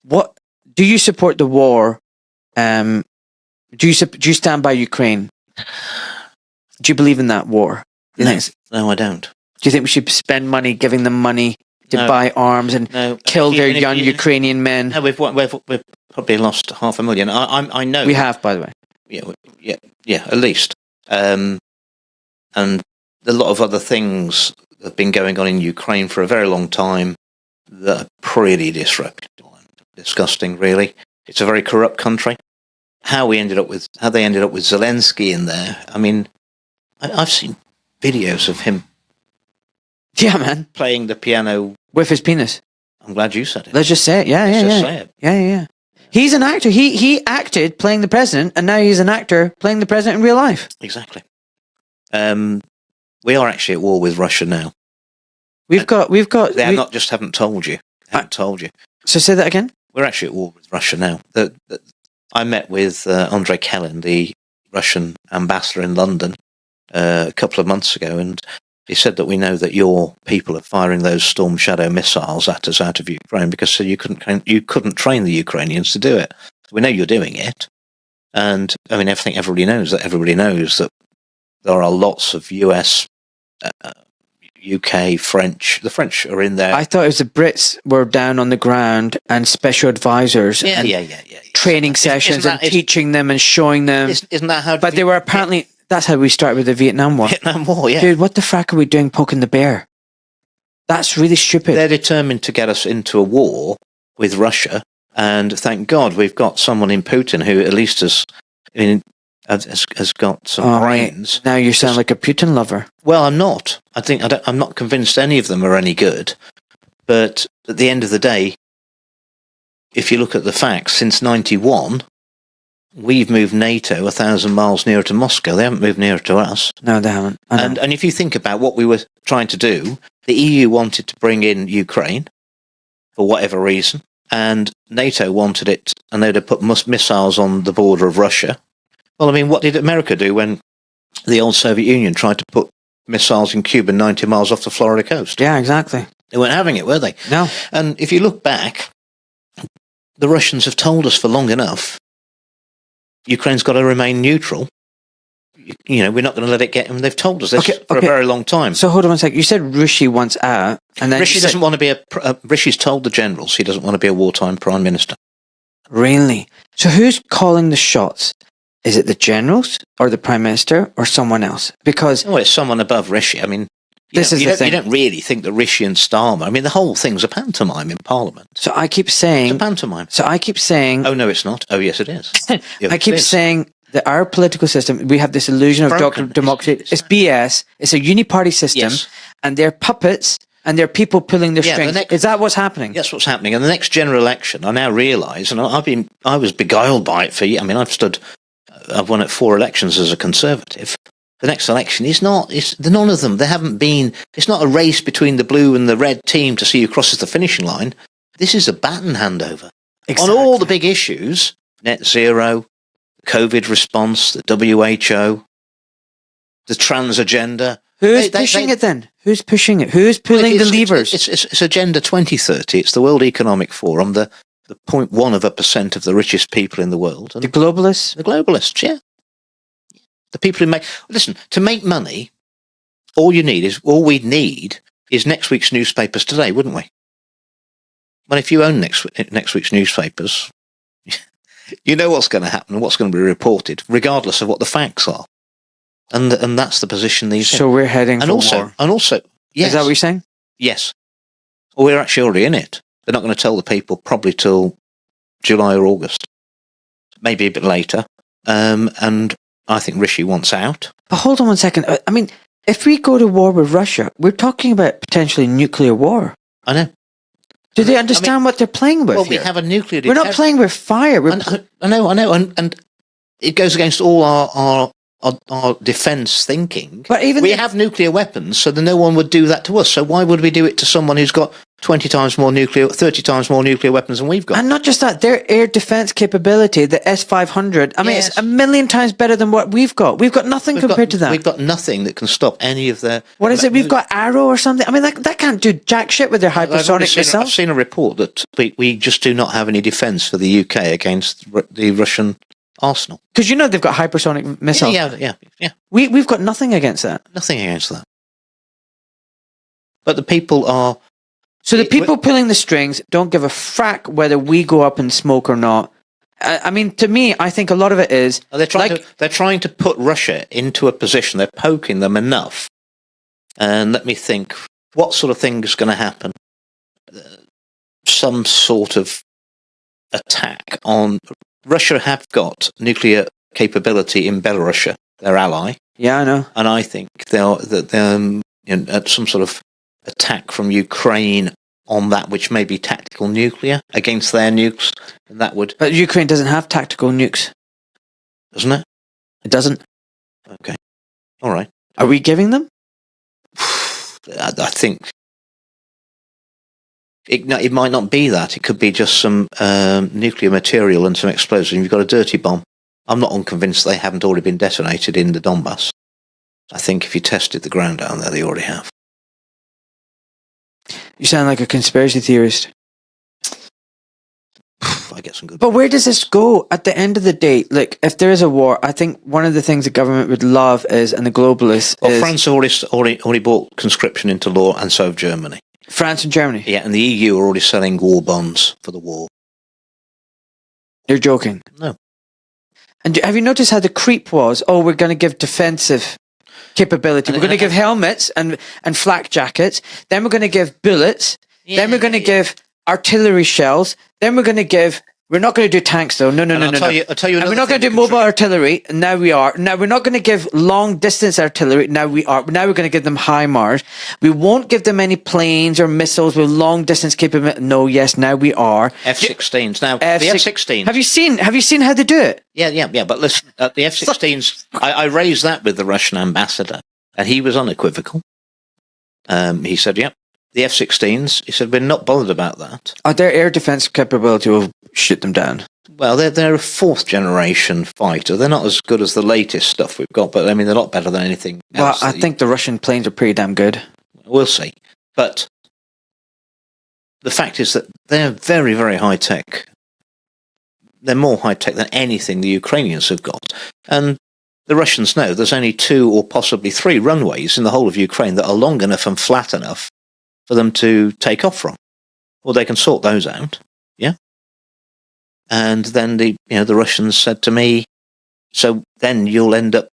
what do you support the war? Do you stand by Ukraine? Do you believe in that war? No, I don't. Do you think we should spend money giving them money to buy arms and kill their young Ukrainian men? No, we've probably lost 500,000. I know we have, by the way. Yeah, at least. And a lot of other things have been going on in Ukraine for a very long time that are pretty disreputable and disgusting. Really, it's a very corrupt country. How they ended up with Zelensky in there. I mean, I've seen videos of him. Yeah, man, playing the piano with his penis. I'm glad you said it. Let's just say it. Yeah. He's an actor. He acted playing the president, and now he's an actor playing the president in real life. Exactly. We are actually at war with Russia now. We've got. Haven't told you. So say that again. We're actually at war with Russia now. I met with Andrei Kelin, the Russian ambassador in London, a couple of months ago, and he said that we know that your people are firing those Storm Shadow missiles at us out of Ukraine because you couldn't train the Ukrainians to do it. We know you're doing it, and I mean everybody knows that there are lots of US, UK, French. The French are in there. I thought it was the Brits were down on the ground and special advisors, training sessions and teaching them and showing them. Isn't that how? But they were apparently. That's how we started with the Vietnam War. Yeah. Dude, what the frack are we doing poking the bear? That's really stupid. They're determined to get us into a war with Russia, and thank God we've got someone in Putin who at least has got some brains. Now you sound like a Putin lover. Well, I'm not. I'm not convinced any of them are any good. But at the end of the day, if you look at the facts, since 91... we've moved NATO 1,000 miles nearer to Moscow. They haven't moved nearer to us. No, they haven't. And if you think about what we were trying to do, the EU wanted to bring in Ukraine for whatever reason, and NATO wanted it, and they'd have put missiles on the border of Russia. Well, I mean, what did America do when the old Soviet Union tried to put missiles in Cuba 90 miles off the Florida coast? Yeah, exactly. They weren't having it, were they? No. And if you look back, the Russians have told us for long enough Ukraine's got to remain neutral. We're not going to let it get them. They've told us this for a very long time. So hold on one second. You said Rishi wants out, and then Rishi doesn't want to be Rishi's told the generals he doesn't want to be a wartime prime minister. Really? So who's calling the shots? Is it the generals or the prime minister or someone else? Because it's someone above Rishi. I mean, you don't really think that Rishi and Starmer. I mean, the whole thing's a pantomime in Parliament. So I keep saying it's a pantomime. So I keep saying, oh no, it's not. Oh yes, it is. I keep saying that our political system, we have this illusion of democracy. It's BS. It's a uniparty system, and they're puppets. And there are people pulling their strings. Is that what's happening? That's what's happening. And the next general election, I now realise, and I was beguiled by it I've won at 4 elections as a Conservative. The next election is none of them. They haven't been. It's not a race between the blue and the red team to see who crosses the finishing line. This is a baton handover on all the big issues: net zero, COVID response, the WHO, the trans agenda. Who's pushing it then? Who's pushing it? Who's pulling the levers? It's Agenda 2030. It's the World Economic Forum, the 0.1% of the richest people in the world. The globalists? The globalists, yeah. The people who to make money, all we'd need is next week's newspapers today, wouldn't we? Well, if you own next week's newspapers, you know what's going to happen and what's going to be reported, regardless of what the facts are. And that's the position these. So we're heading for war. And also, yes. Is that what you're saying? Yes. Well, we're actually already in it. They're not going to tell the people probably till July or August, maybe a bit later. And I think Rishi wants out. But hold on one second. I mean, if we go to war with Russia, we're talking about potentially nuclear war. I know. Do they understand what they're playing with? Well, we have a nuclear. We're not playing with fire. I know, and it goes against all our defence thinking. But even we have nuclear weapons, so that no one would do that to us. So why would we do it to someone who's got 20 times more 30 times more nuclear weapons than we've got. And not just that, their air defense capability, the S-500, I mean, it's a million times better than what we've got. We've got nothing compared to that. We've got nothing that can stop any of their... What is it? We've got Arrow or something? I mean, that can't do jack shit with their hypersonic missiles. I've seen a report that we just do not have any defence for the UK against the Russian arsenal. Because they've got hypersonic missiles. Yeah. We've got nothing against that. Nothing against that. But the people are... So the people pulling the strings don't give a frack whether we go up in smoke or not. I mean, to me, I think a lot of it is... They're trying to put Russia into a position. They're poking them enough. And let me think, what sort of thing is going to happen? Some sort of attack on... Russia have got nuclear capability in Belarus, their ally. Yeah, I know. And I think they'll at some sort of attack from Ukraine on that which may be tactical nuclear against their nukes, and that would... But Ukraine doesn't have tactical nukes. Doesn't it? It doesn't. Okay. All right. Are we giving them? I think... It might not be that. It could be just some nuclear material and some explosives. You've got a dirty bomb. I'm not unconvinced they haven't already been detonated in the Donbass. I think if you tested the ground down there, they already have. You sound like a conspiracy theorist. I get some good... But where does this go at the end of the day? Like, if there is a war, I think one of the things the government would love is, and the globalists France have already brought conscription into law, and so have Germany. France and Germany? Yeah, and the EU are already selling war bonds for the war. You're joking? No. And have you noticed how the creep was, we're going to give defensive capability. We're going to give helmets and flak jackets. Then we're going to give bullets. Then we're going to give artillery shells. Then we're going to give... We're not going to do tanks, though. No. I'll tell you and we're not going to do mobile artillery. Now we are. Now we're not going to give long-distance artillery. Now we are. Now we're going to give them HIMARS. We won't give them any planes or missiles with long-distance capability. No, yes, now we are. F-16s. Now, the F-16s... Have you seen how they do it? Yeah. But listen, the F-16s... I raised that with the Russian ambassador, and he was unequivocal. He said, yep. The F-16s, he said, we're not bothered about that. Their air defense capability will shoot them down. Well, they're a fourth-generation fighter. They're not as good as the latest stuff we've got, but, I mean, they're a lot better than anything else. Well, I think the Russian planes are pretty damn good. We'll see. But the fact is that they're very, very high-tech. They're more high-tech than anything the Ukrainians have got. And the Russians know there's only 2 or possibly 3 runways in the whole of Ukraine that are long enough and flat enough for them to take off from. Well, they can sort those out, yeah? And then the Russians said to me, so then you'll end up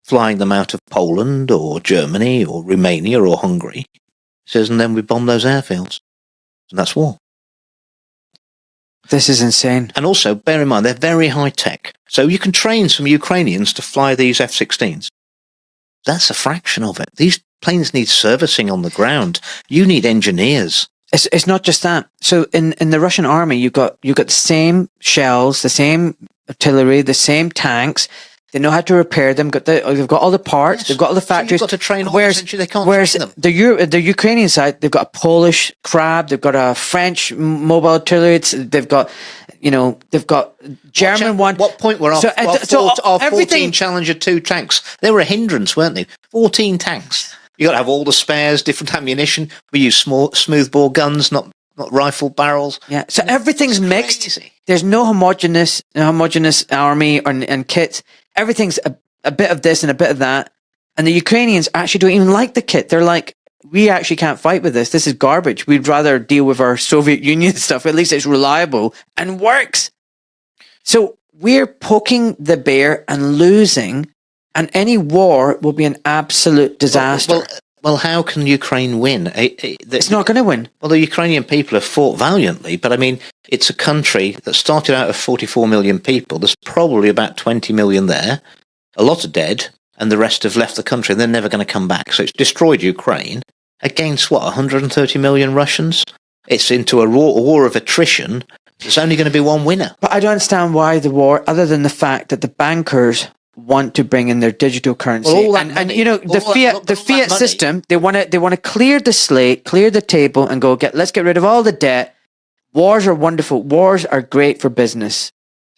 flying them out of Poland or Germany or Romania or Hungary. He says, and then we bomb those airfields. And that's war. This is insane. And also, bear in mind, they're very high-tech. So you can train some Ukrainians to fly these F-16s. That's a fraction of it. These planes need servicing on the ground. You need engineers. It's not just that. So in the Russian army, you've got the same shells, the same artillery, the same tanks. They know how to repair them. They've got all the parts. Yes. They've got all the factories. So you've got to train all they can't train them. The Ukrainian side, they've got a Polish Crab. They've got a French mobile artillery. They've got German one. What point were our 14 Challenger 2 tanks? They were a hindrance, weren't they? 14 tanks. You got to have all the spares, different ammunition. We use smoothbore guns, not rifle barrels. Yeah, so everything's mixed. There's no homogeneous army and kit. Everything's a bit of this and a bit of that. And the Ukrainians actually don't even like the kit. They're like, we actually can't fight with this. This is garbage. We'd rather deal with our Soviet Union stuff. At least it's reliable and works. So we're poking the bear and losing. And any war will be an absolute disaster. Well, how can Ukraine win? It's not going to win. Well, the Ukrainian people have fought valiantly, but I mean, it's a country that started out of 44 million people. There's probably about 20 million there. A lot are dead, and the rest have left the country, and they're never going to come back. So it's destroyed Ukraine against, 130 million Russians? It's into a war of attrition. There's only going to be one winner. But I don't understand why the war, other than the fact that the bankers want to bring in their digital currency, Well, all that and money- you know all that- all the that fiat money- system. They want to clear the slate, clear the table, and let's get rid of all the debt. Wars are wonderful. Wars are great for business.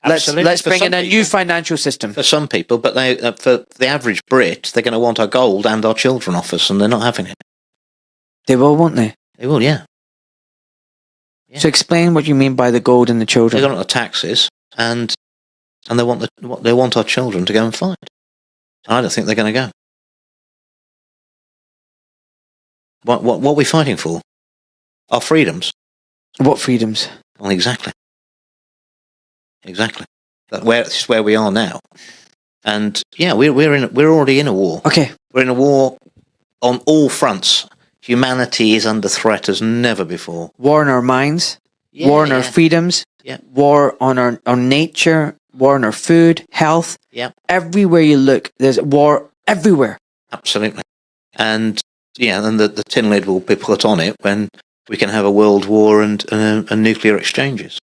Absolutely. Let's For bring in some a new people. financial system. For some people, but they for the average Brit, they're going to want our gold and our children off us, and they're not having it. They will, won't they? They will, yeah. Yeah. So explain what you mean by the gold and the They children. want the taxes, and they want our children to go and fight. I don't think they're going to go. What are we fighting for? Our freedoms. What freedoms? Well, exactly. This is where we are now, and yeah, we're already in a war. Okay. We're in a war on all fronts. Humanity is under threat as never before. War on our minds. War on our freedoms. Yeah. War on our nature. War on our food, health. Yeah. Everywhere you look, there's war everywhere. Absolutely. And yeah, and the tin lid will be put on it when we can have a world war and nuclear exchanges.